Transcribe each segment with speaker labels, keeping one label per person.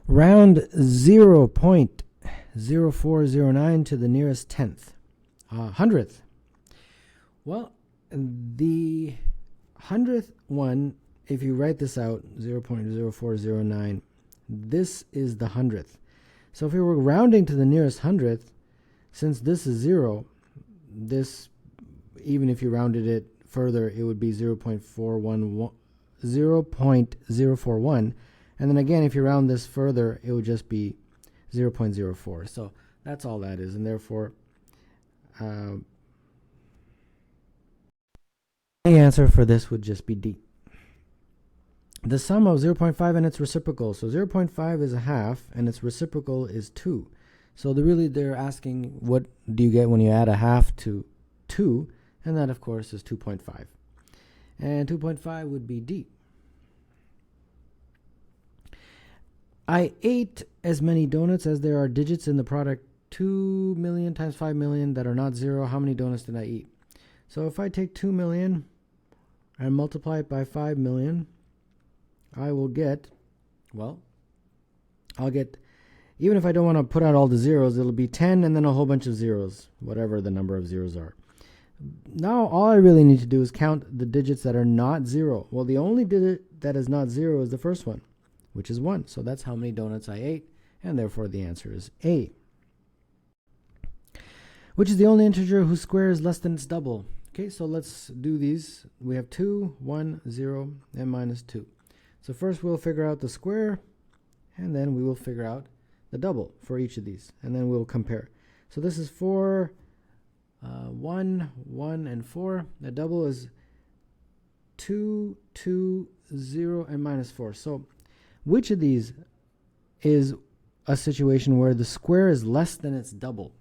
Speaker 1: round 0.0409 to the nearest hundredth. Well, the hundredth one, if you write this out, 0.0409, this is the hundredth. So if we were rounding to the nearest hundredth, since this is 0, this, even if you rounded it further, it would be 0.041. And then again, if you round this further, it would just be 0.04. So that's all that is. And therefore, the answer for this would just be D. The sum of 0.5 and its reciprocal. So 0.5 is a half, and its reciprocal is 2. So they're asking, what do you get when you add a half to 2? And that, of course, is 2.5. And 2.5 would be D. I ate as many donuts as there are digits in the product 2 million times 5 million that are not 0. How many donuts did I eat? So if I take 2 million and multiply it by 5 million, I will get, well, I'll get, even if I don't want to put out all the zeros, it'll be 10 and then a whole bunch of zeros, whatever the number of zeros are. Now all I really need to do is count the digits that are not 0. Well, the only digit that is not 0 is the first one, which is 1. So that's how many donuts I ate, and therefore the answer is A. Which is the only integer whose square is less than its double? Okay, so let's do these. We have 2, 1, 0, and minus 2. So first we'll figure out the square, and then we will figure out the double for each of these, and then we'll compare. So this is 4, 1, 1, and 4. The double is 2, 2, 0, and minus 4. So which of these is a situation where the square is less than its double?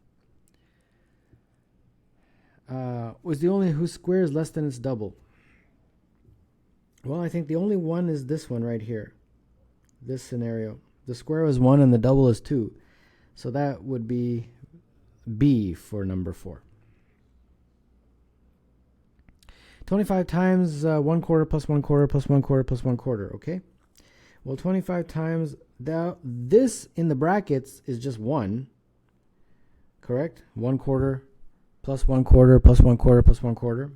Speaker 1: Was the only whose square is less than its double? Well, I think the only one is this one right here, this scenario. The square is 1 and the double is 2. So that would be B for number 4. 25 times 1 quarter plus 1 quarter plus 1 quarter plus 1 quarter, okay? Well, 25 times, this in the brackets is just 1, correct? 1 quarter plus 1 quarter plus 1 quarter plus 1 quarter.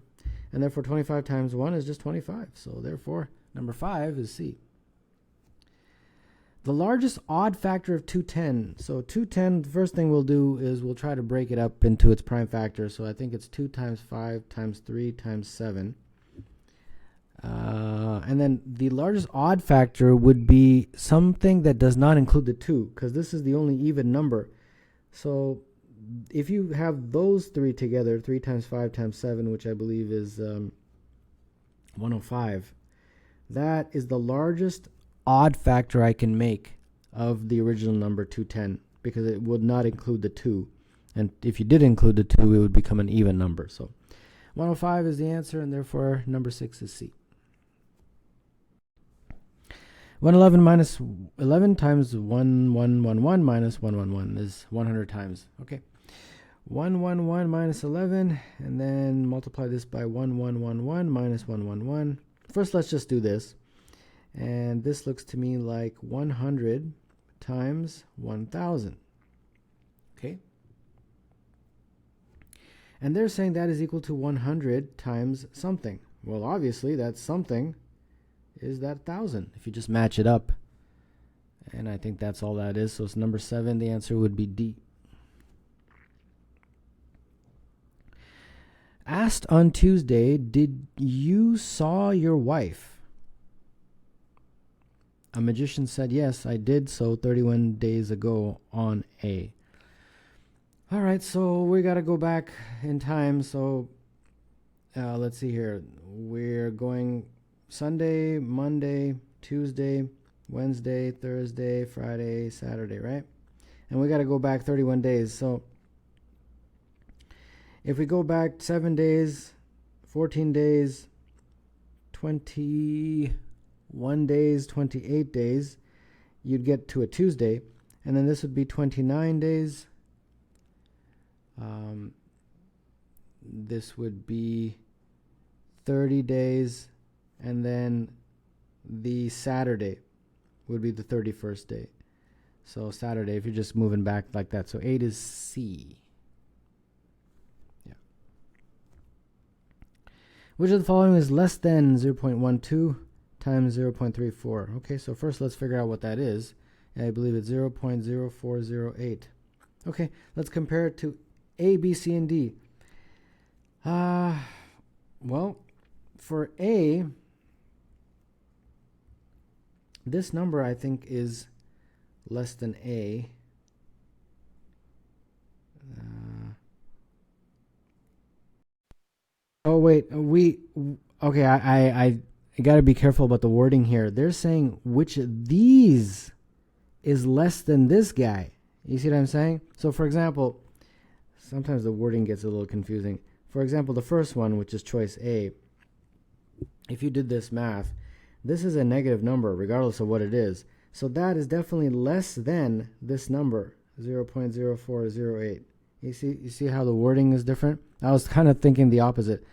Speaker 1: And therefore 25 times 1 is just 25. So therefore number 5 is C. The largest odd factor of 210. So 210, the first thing we'll do is we'll try to break it up into its prime factor. So I think it's 2 times 5 times 3 times 7. And then the largest odd factor would be something that does not include the 2, because this is the only even number. So if you have those three together, 3 times 5 times 7, which I believe is 105, that is the largest odd factor I can make of the original number 210, because it would not include the 2. And if you did include the 2, it would become an even number. So 105 is the answer, and therefore number 6 is C. 111 minus 11 times 1111 minus 111 is 100 times. Okay. 111 minus 11, and then multiply this by 1111 minus 111. First, let's just do this. And this looks to me like 100 times 1000. Okay. And they're saying that is equal to 100 times something. Well, obviously, that something is that 1,000, if you just match it up. And I think that's all that is. So it's number 7. The answer would be D. Asked on Tuesday, did you saw your wife? A magician said, yes, I did so 31 days ago on A. All right, so we got to go back in time. So let's see here. We're going Sunday, Monday, Tuesday, Wednesday, Thursday, Friday, Saturday, right? And we got to go back 31 days. So if we go back 7 days, 14 days, 21 days, 28 days, you'd get to a Tuesday. And then this would be 29 days. This would be 30 days. And then the Saturday would be the 31st day. So Saturday, if you're just moving back like that. So 8 is C. Yeah. Which of the following is less than 0.12 times 0.34? Okay, so first let's figure out what that is. I believe it's 0.0408. Okay, let's compare it to A, B, C, and D. Well, for A, this number I think is less than A. Oh wait, okay, I got to be careful about the wording here. They're saying which of these is less than this guy. You see what I'm saying? So for example, sometimes the wording gets a little confusing. For example, the first one, which is choice A, if you did this math, this is a negative number regardless of what it is. So that is definitely less than this number, 0.0408. You see how the wording is different? I was kind of thinking the opposite.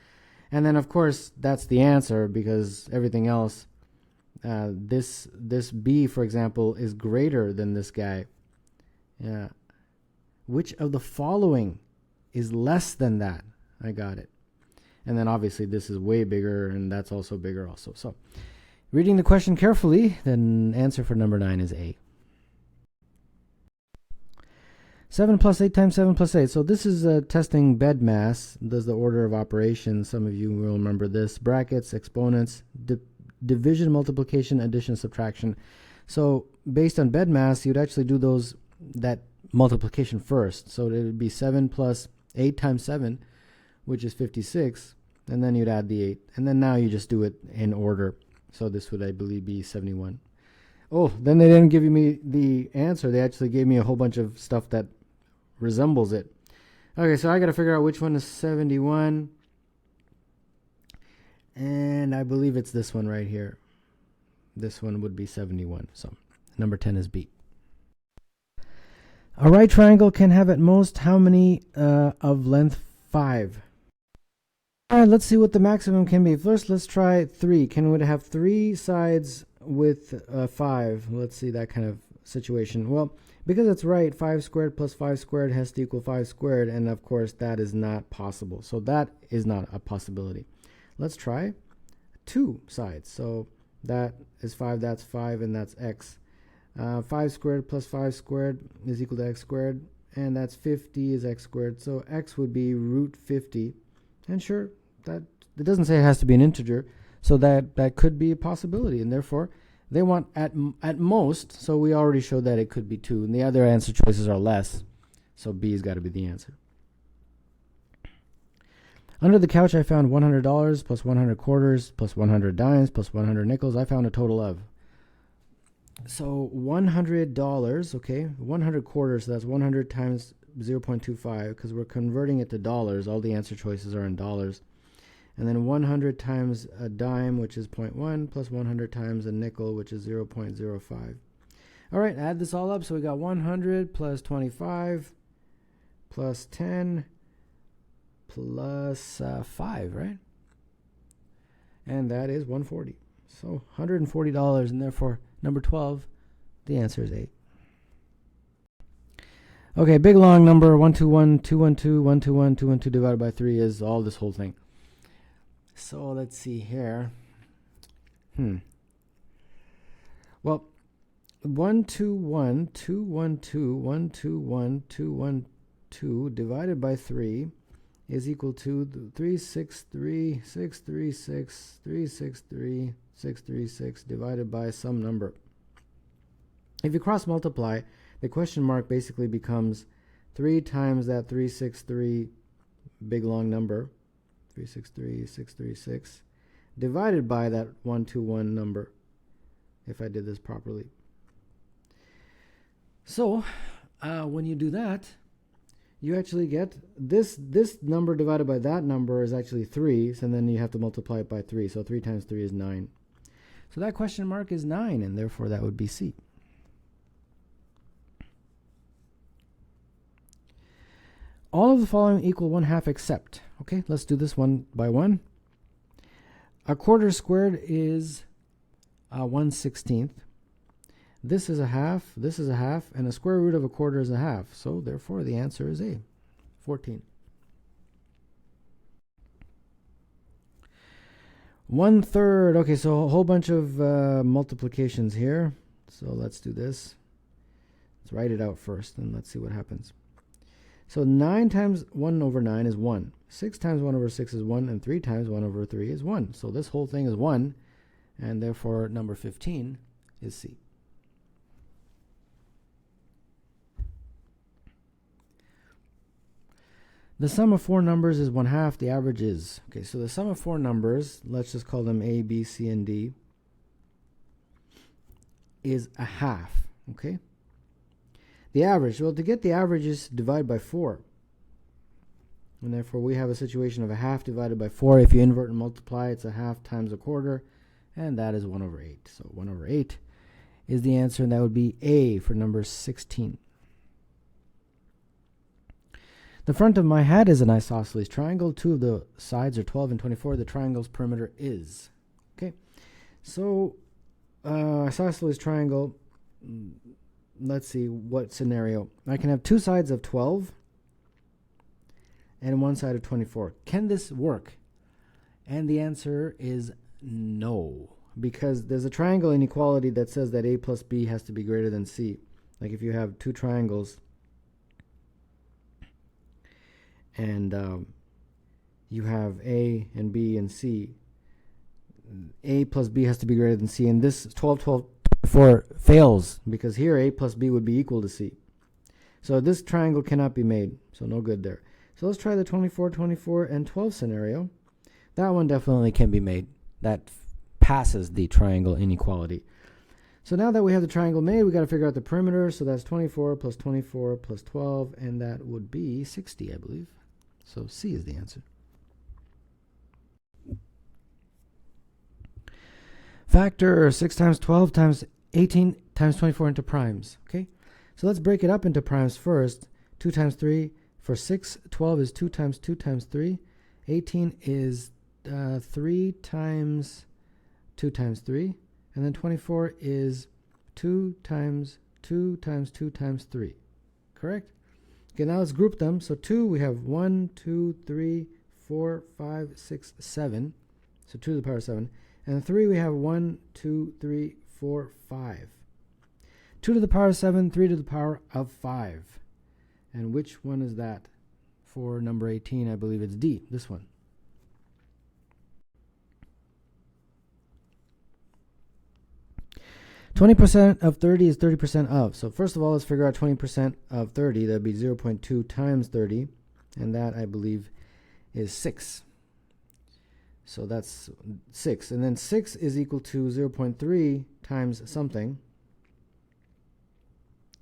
Speaker 1: And then, of course, that's the answer because everything else, this B, for example, is greater than this guy. Yeah. Which of the following is less than that? I got it. And then, obviously, this is way bigger, and that's also bigger also. So, reading the question carefully, then answer for number 9 is A. 7 plus 8 times 7 plus 8. So this is testing bed mass. Does the order of operations. Some of you will remember this. Brackets, exponents, division, multiplication, addition, subtraction. So based on bed mass, you'd actually do that multiplication first. So it would be 7 plus 8 times 7, which is 56. And then you'd add the 8. And then now you just do it in order. So this would, I believe, be 71. Oh, then they didn't give me the answer. They actually gave me a whole bunch of stuff that resembles it. Okay, so I got to figure out which one is 71. And I believe it's this one right here. This one would be 71. So number 10 is B. A right triangle can have at most how many of length 5? All right, let's see what the maximum can be. First, let's try 3. Can we have 3 sides with 5? Let's see that kind of situation. Well, because it's right, 5 squared plus 5 squared has to equal 5 squared, and of course that is not possible. So that is not a possibility. Let's try 2 sides. So that is 5, that's 5, and that's x. 5 squared plus 5 squared is equal to x squared, and that's 50 is x squared. So x would be root 50. And sure, that it doesn't say it has to be an integer, so that could be a possibility, and therefore they want at most, so we already showed that it could be 2, and the other answer choices are less, so B has got to be the answer. Under the couch, I found $100 plus 100 quarters plus 100 dimes plus 100 nickels. I found a total of. So $100, okay, 100 quarters, so that's 100 times 0.25, because we're converting it to dollars. All the answer choices are in dollars. And then 100 times a dime, which is 0.1, plus 100 times a nickel, which is 0.05. All right, add this all up. So we got 100 plus 25 plus 10 plus 5, right? And that is 140. So $140, and therefore number 12, the answer is 8. Okay, big long number, 121, 212, 121, 212 divided by 3 is all this whole thing. So let's see here. Well, 121, 212, 121, 212 divided by 3 is equal to 363, 636, 363, 636 divided by some number. If you cross multiply, the question mark basically becomes 3 times that 363 big long number, 363, 636, divided by that 121 number, if I did this properly. So, when you do that, you actually get this number divided by that number is actually 3, and then you have to multiply it by 3. So 3 times 3 is 9. So that question mark is 9, and therefore that would be C. All of the following equal 1/2 except. Okay, let's do this one by one. A quarter squared is 1/16. This is a half, this is a half, and a square root of a quarter is a half. So therefore the answer is A, 14. 1/3. Okay, so a whole bunch of multiplications here. So let's do this. Let's write it out first, and let's see what happens. So 9 times 1 over 9 is 1. 6 times 1 over 6 is 1, and 3 times 1 over 3 is 1. So this whole thing is 1, and therefore number 15 is C. The sum of 4 numbers is 1/2. The average is. Okay, so the sum of 4 numbers, let's just call them A, B, C, and D, is a half. Okay? The average, well, to get the average is divide by 4. And therefore we have a situation of a half divided by 4. If you invert and multiply, it's a half times a quarter, and that is 1 over 8. So 1 over 8 is the answer, and that would be A for number 16. The front of my hat is an isosceles triangle. 2 of the sides are 12 and 24. The triangle's perimeter is. Okay, so isosceles triangle, let's see what scenario. I can have 2 sides of 12 and 1 side of 24. Can this work? And the answer is no, because there's a triangle inequality that says that A plus B has to be greater than C. Like if you have 2 triangles, and you have A and B and C, A plus B has to be greater than C, and this 12, 12, 24 fails, because here A plus B would be equal to C. So this triangle cannot be made, so no good there. So let's try the 24, 24, and 12 scenario. That one definitely can be made. That passes the triangle inequality. So now that we have the triangle made, we got to figure out the perimeter. So that's 24 plus 24 plus 12, and that would be 60, I believe. So C is the answer. Factor 6 times 12 times 18 times 24 into primes. Okay, so let's break it up into primes first. 2 times 3 for 6. 12 is 2 times 2 times 3. 18 is 3 times 2 times 3. And then 24 is 2 times 2 times 2 times 3. Correct? Okay, now let's group them. So 2, we have 1, 2, 3, 4, 5, 6, 7. So 2 to the power 7. And 3, we have 1, 2, 3, 4, 5. 2 to the power 7, 3 to the power of 5. And which one is that? For number 18, I believe it's D, this one. %20 of 30 is 30% of. So first of all, let's figure out 20% of 30. That would be 0.2 times 30. And that, I believe, is 6. So that's 6. And then 6 is equal to 0.3 times something.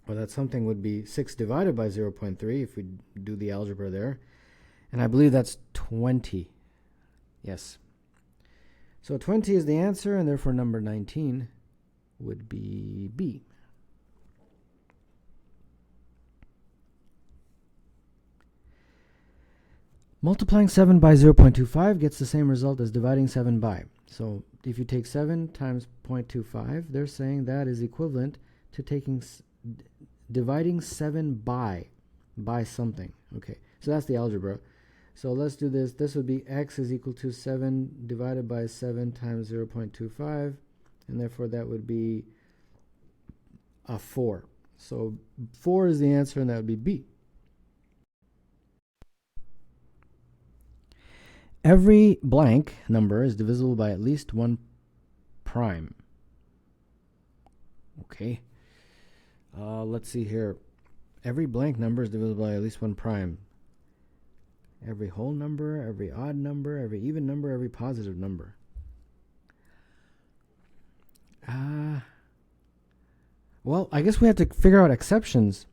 Speaker 1: Well, that something would be 6 divided by 0.3 if we do the algebra there. And I believe that's 20. Yes. So 20 is the answer, and therefore number 19 would be B. Multiplying 7 by 0.25 gets the same result as dividing 7 by. So if you take 7 times 0.25, they're saying that is equivalent to taking dividing 7 by something. Okay, so that's the algebra. So let's do this. This would be x is equal to 7 divided by 7 times 0.25. And therefore that would be a 4. So 4 is the answer, and that would be B. Every blank number is divisible by at least 1 prime. Okay. Let's see here. Every blank number is divisible by at least 1 prime. Every whole number, every odd number, every even number, every positive number. Well, I guess we have to figure out exceptions.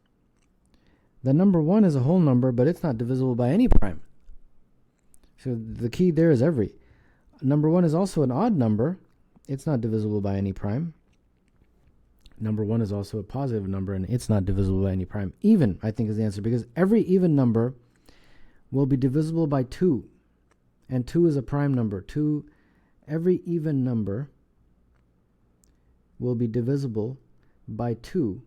Speaker 1: The number 1 is a whole number, but it's not divisible by any prime. So the key there is every. Number 1 is also an odd number. It's not divisible by any prime. Number 1 is also a positive number, and it's not divisible by any prime. Even, I think, is the answer, because every even number will be divisible by 2. And 2 is a prime number. Every even number will be divisible by 2.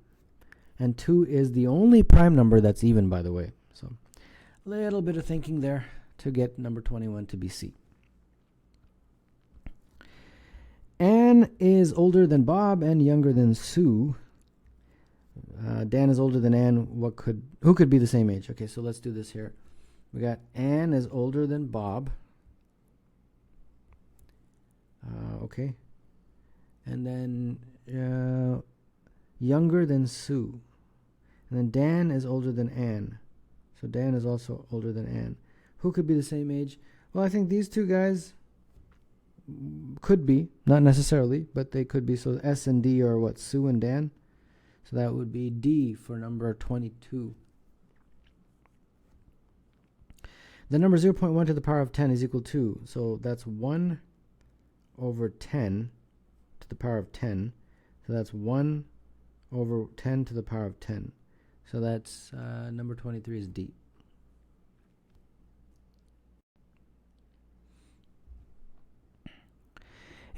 Speaker 1: And 2 is the only prime number that's even, by the way. So a little bit of thinking there to get number 21 to be C. Anne is older than Bob and younger than Sue. Dan is older than Anne. Who could be the same age? Okay, so let's do this here. We got Anne is older than Bob. Okay. And then younger than Sue. And then Dan is older than Anne. So Dan is also older than Anne. Who could be the same age? Well, I think these two guys could be, not necessarily, but they could be. So S and D are what? Sue and Dan. So that would be D for number 22. The number 0.1 to the power of 10 is equal to, so that's 1 over 10 to the power of 10. So that's 1 over 10 to the power of 10. So that's number 23 is D.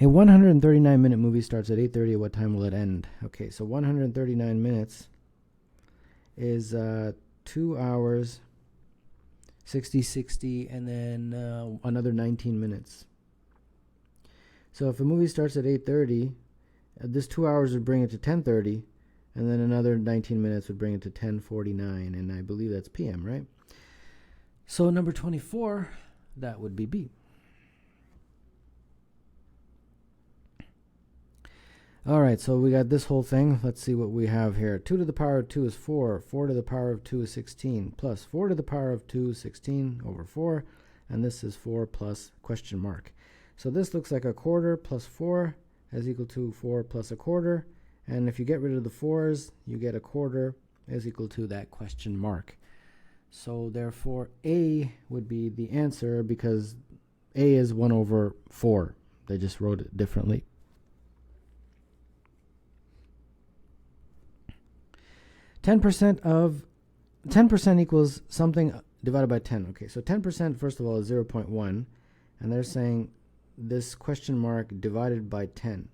Speaker 1: A 139-minute movie starts at 8:30. At what time will it end? Okay, so 139 minutes is 2 hours, 60, and then another 19 minutes. So if a movie starts at 8:30, this 2 hours would bring it to 10:30, and then another 19 minutes would bring it to 10:49, and I believe that's PM, right? So number 24, that would be B. All right, so we got this whole thing. Let's see what we have here. 2 to the power of 2 is 4. 4 to the power of 2 is 16. Plus 4 to the power of 2 is 16 over 4. And this is 4 plus question mark. So this looks like a quarter plus 4 is equal to 4 plus a quarter. And if you get rid of the 4's, you get a quarter is equal to that question mark. So therefore, A would be the answer because A is 1 over 4. They just wrote it differently. 10% equals something divided by 10. Okay, so 10% first of all is 0.1, and they're saying this question mark divided by 10.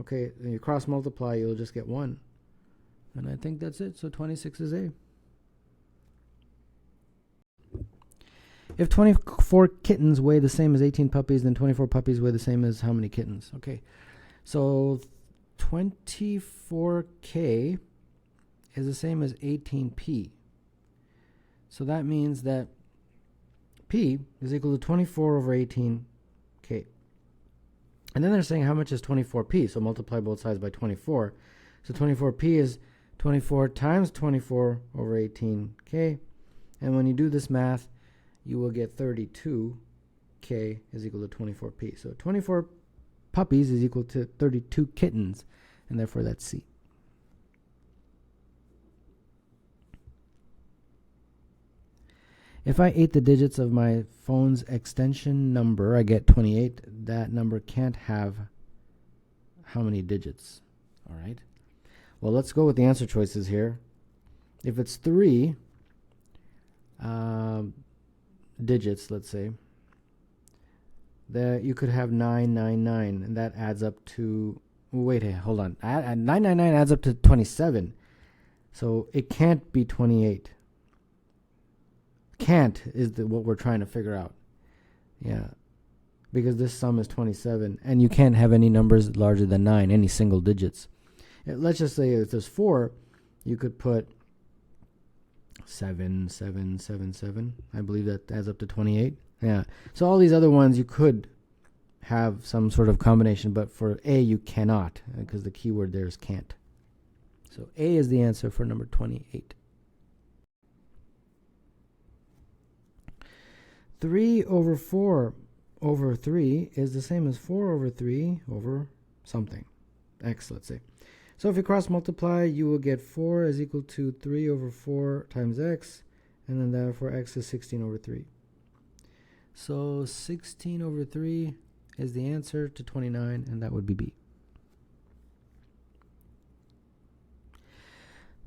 Speaker 1: Okay, when you cross multiply, you'll just get 1. And I think that's it. So 26 is A. If 24 kittens weigh the same as 18 puppies, then 24 puppies weigh the same as how many kittens? Okay, so 24K is the same as 18P. So that means that P is equal to 24 over 18K. And then they're saying how much is 24P? So multiply both sides by 24. So 24P is 24 times 24 over 18K. And when you do this math, you will get 32K is equal to 24P. So 24 puppies is equal to 32 kittens, and therefore that's C. If I ate the digits of my phone's extension number, I get 28. That number can't have how many digits? All right. Well, let's go with the answer choices here. If it's 3 digits, let's say, that you could have 999, and that adds up to, wait, hold on. 999 adds up to 27. So it can't be 28. Can't is what we're trying to figure out. Yeah, because this sum is 27, and you can't have any numbers larger than 9, any single digits. Let's just say if there's 4, you could put 7, 7, 7, 7. I believe that adds up to 28. Yeah, so all these other ones you could have some sort of combination, but for A you cannot, because the key word there is can't. So A is the answer for number 28. 3 over 4 over 3 is the same as 4 over 3 over something, x, let's say. So if you cross multiply, you will get 4 is equal to 3 over 4 times x, and then therefore x is 16 over 3. So 16 over 3 is the answer to 29, and that would be B.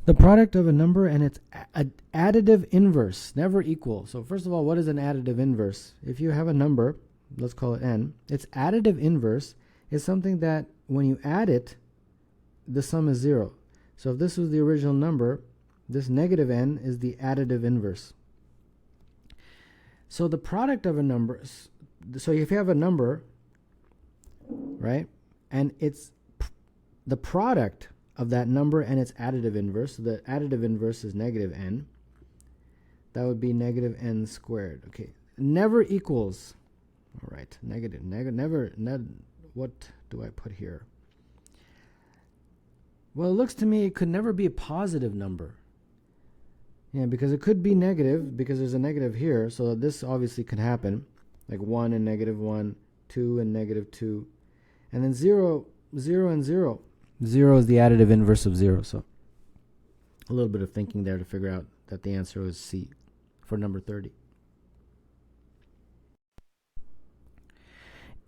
Speaker 1: The product of a number and its additive inverse, never equal. So first of all, what is an additive inverse? If you have a number, let's call it n, its additive inverse is something that when you add it, the sum is 0. So if this was the original number, this negative n is the additive inverse. So the product of a number, so if you have a number, right, and it's the product of that number and its additive inverse, so the additive inverse is negative n, that would be negative n squared. Okay, never equals, all right, never, what do I put here? Well, it looks to me it could never be a positive number. Yeah, because it could be negative, because there's a negative here, so this obviously could happen, like 1 and -1, 2 and -2, and then 0, 0 and 0. 0 is the additive inverse of 0, so a little bit of thinking there to figure out that the answer was C for number 30.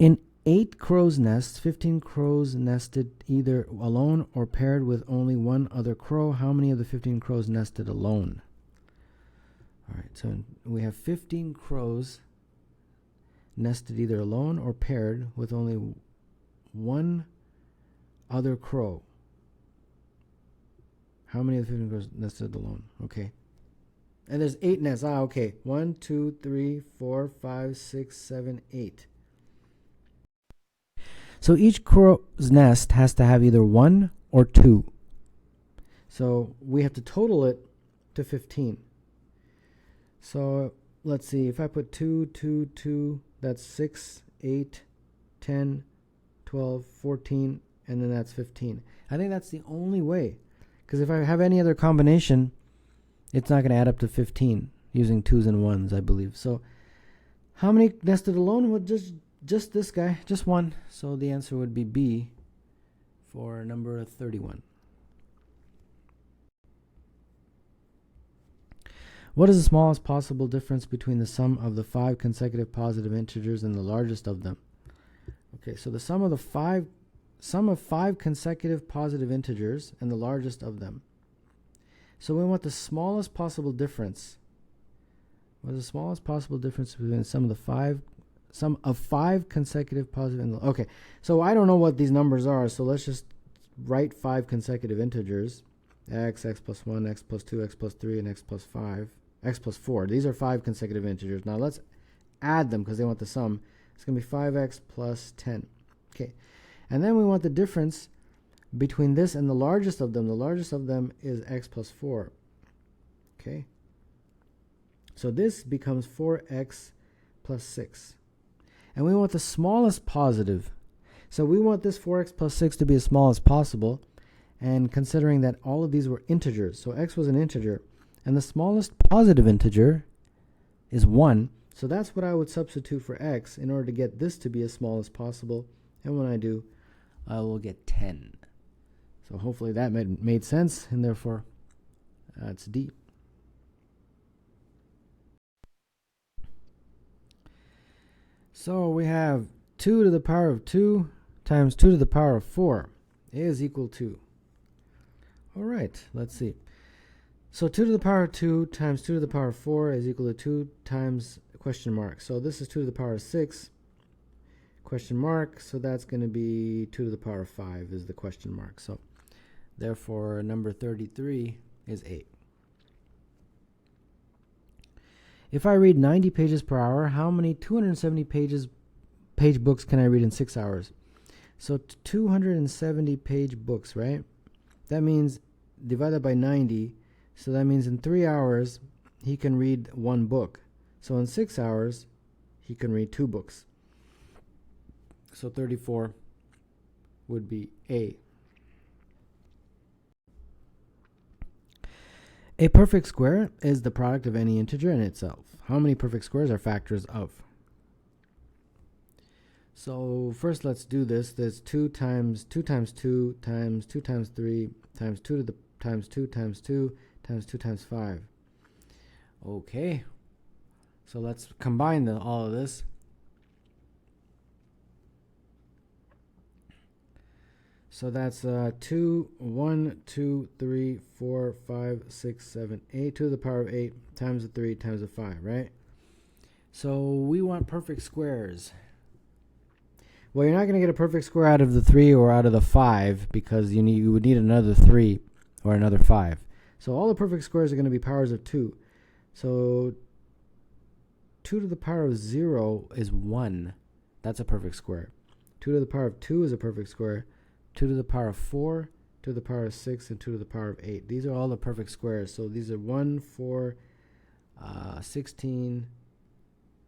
Speaker 1: In 8 crows' nests, 15 crows nested either alone or paired with only one other crow. How many of the 15 crows nested alone? All right, so we have 15 crows nested either alone or paired with only one other crow. How many of the 15 crows nested alone? Okay. And there's 8 nests. Ah, okay. 1, 2, 3, 4, 5, 6, 7, 8. So each crow's nest has to have either 1 or 2. So we have to total it to 15. So let's see, if I put 2, 2, 2, that's 6, 8, 10, 12, 14, and then that's 15. I think that's the only way. Because if I have any other combination, it's not going to add up to 15 using 2s and 1s, I believe. So how many nested alone? Would just this guy, just one. So the answer would be B for number 31. What is the smallest possible difference between the sum of the 5 consecutive positive integers and the largest of them? Okay, so the sum of 5 consecutive positive integers and the largest of them. So we want the smallest possible difference. What is the smallest possible difference between the sum of 5 consecutive positive and okay. So I don't know what these numbers are, so let's just write 5 consecutive integers. X plus 1, x plus 2, x plus 3, and x plus 5. X plus 4. These are 5 consecutive integers. Now let's add them because they want the sum. It's going to be 5x plus 10. Okay. And then we want the difference between this and the largest of them. The largest of them is x plus 4. Okay. So this becomes 4x plus 6. And we want the smallest positive. So we want this 4x plus 6 to be as small as possible. And considering that all of these were integers, so x was an integer, and the smallest positive integer is 1. So that's what I would substitute for x in order to get this to be as small as possible. And when I do, I will get 10. So hopefully that made sense, and therefore it's D. So we have 2 to the power of 2 times 2 to the power of 4 is equal to. All right, let's see. So 2 to the power of 2 times 2 to the power of 4 is equal to 2 times question mark. So this is 2 to the power of 6 question mark. So that's going to be 2 to the power of 5 is the question mark. So therefore number 33 is 8. If I read 90 pages per hour, how many 270 page books can I read in 6 hours? So 270 page books, right? That means divided by 90. So that means in 3 hours, he can read 1 book. So in 6 hours, he can read 2 books. So 34 would be A. A perfect square is the product of any integer in itself. How many perfect squares are factors of? So first let's do this. There's 2 times 2 times 2 times 2 times 3 times 2 to the times 2 times 2 times 2 times 5. Okay. So let's combine all of this. So that's 2, 1, 2, 3, 4, 5, 6, 7, 8 to the power of 8 times the 3 times the 5, right? So we want perfect squares. Well, you're not going to get a perfect square out of the 3 or out of the 5 because you would need another 3 or another 5. So all the perfect squares are going to be powers of 2. So 2 to the power of 0 is 1. That's a perfect square. 2 to the power of 2 is a perfect square. 2 to the power of 4, 2 to the power of 6, and 2 to the power of 8. These are all the perfect squares. So these are 1, 4, 16,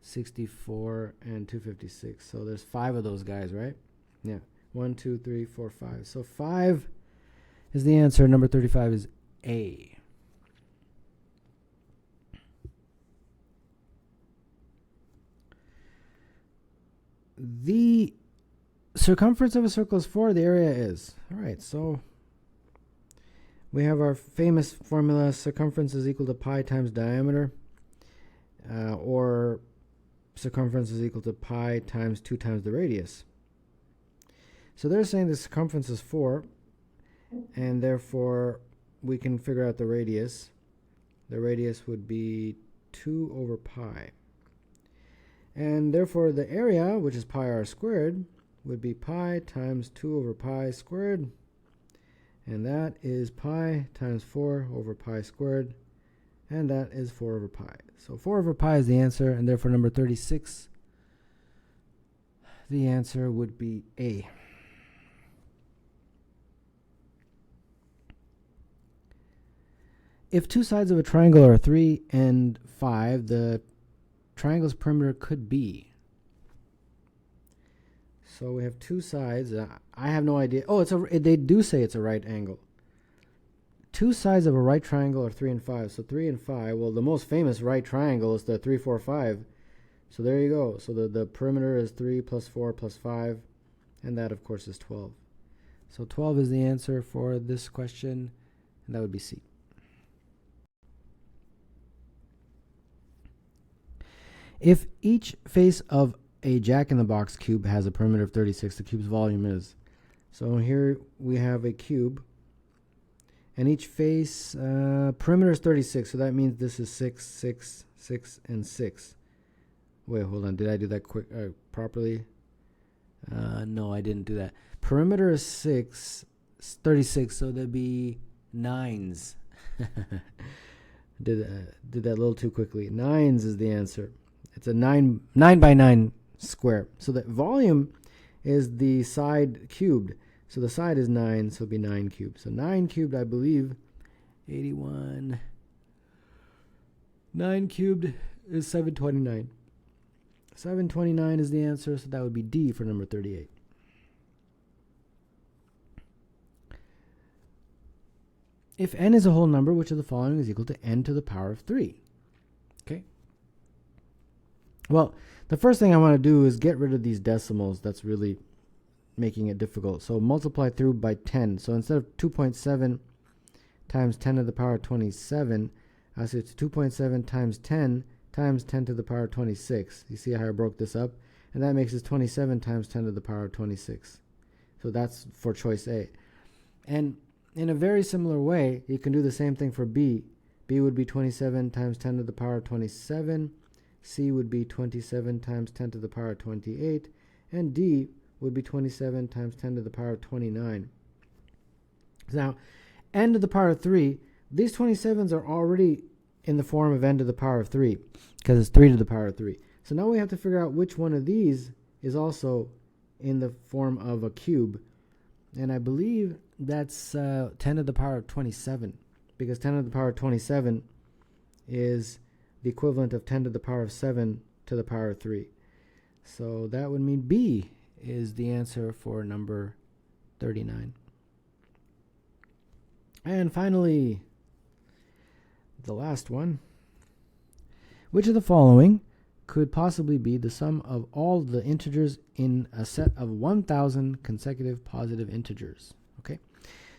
Speaker 1: 64, and 256. So there's 5 of those guys, right? Yeah. 1, 2, 3, 4, 5. So 5 is the answer. Number 35 is A. The circumference of a circle is 4. The area is. All right, so we have our famous formula, circumference is equal to pi times diameter, or circumference is equal to pi times 2 times the radius. So they're saying the circumference is 4, and therefore we can figure out the radius. The radius would be 2 over pi. And therefore the area, which is pi r squared, would be pi times 2 over pi squared. And that is pi times 4 over pi squared. And that is 4 over pi. So 4 over pi is the answer, and therefore number 36, the answer would be A. If two sides of a triangle are 3 and 5, the triangle's perimeter could be. So we have two sides. I have no idea. Oh, they do say it's a right angle. Two sides of a right triangle are 3 and 5. So 3 and 5. Well, the most famous right triangle is the 3, 4, 5. So there you go. So the perimeter is 3 plus 4 plus 5. And that, of course, is 12. So 12 is the answer for this question. And that would be C. If each face of a jack-in-the-box cube has a perimeter of 36, the cube's volume is. So here we have a cube, and each face perimeter is 36, so that means this is 6, 6, 6, and 6. Wait, hold on. Did I do that properly? No, I didn't do that. Perimeter is 36, so there'd be 9s. Did that a little too quickly. 9s is the answer. It's a 9 by 9 square. So the volume is the side cubed. So the side is 9, so it'll be 9 cubed. So 9 cubed, I believe, 81. 9 cubed is 729. 729 is the answer, so that would be D for number 38. If n is a whole number, which of the following is equal to n to the power of 3? Okay. Well, the first thing I want to do is get rid of these decimals. That's really making it difficult. So multiply through by 10. So instead of 2.7 times 10 to the power of 27, I say it's 2.7 times 10 to the power of 26. You see how I broke this up? And that makes it 27 times 10 to the power of 26. So that's for choice A. And in a very similar way, you can do the same thing for B. B would be 27 times 10 to the power of 27. C would be 27 times 10 to the power of 28. And D would be 27 times 10 to the power of 29. Now, n to the power of 3, these 27s are already in the form of n to the power of 3, because it's 3 to the power of 3. So now we have to figure out which one of these is also in the form of a cube. And I believe that's 10 to the power of 27, because 10 to the power of 27 is the equivalent of 10 to the power of 7 to the power of 3. So that would mean B is the answer for number 39. And finally, the last one. Which of the following could possibly be the sum of all the integers in a set of 1,000 consecutive positive integers? Okay,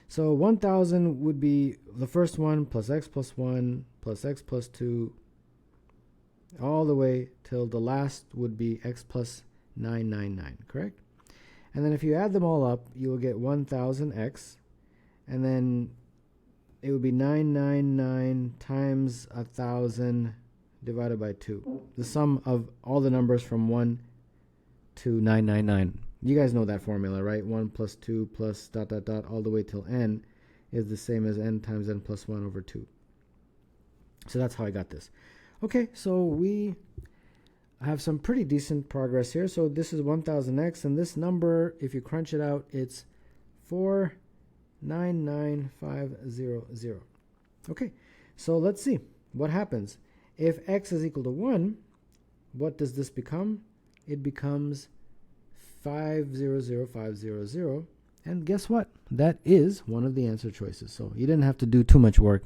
Speaker 1: so 1,000 would be the first one plus x plus 1 plus x plus 2 all the way till the last would be x plus 999, correct? And then if you add them all up, you will get 1,000x, and then it would be 999 times 1,000 divided by 2. The sum of all the numbers from 1 to 999. You guys know that formula, right? 1 plus 2 plus ... all the way till n is the same as n times n plus 1 over 2. So that's how I got this. Okay, so we have some pretty decent progress here. So this is 1000x, and this number, if you crunch it out, it's 499,500. Okay, so let's see what happens. If x is equal to 1, what does this become? It becomes 500,500. And guess what? That is one of the answer choices. So you didn't have to do too much work.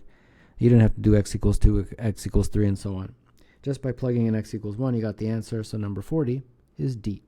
Speaker 1: You didn't have to do x equals 2, x equals 3, and so on. Just by plugging in x equals 1, you got the answer. So number 40 is D.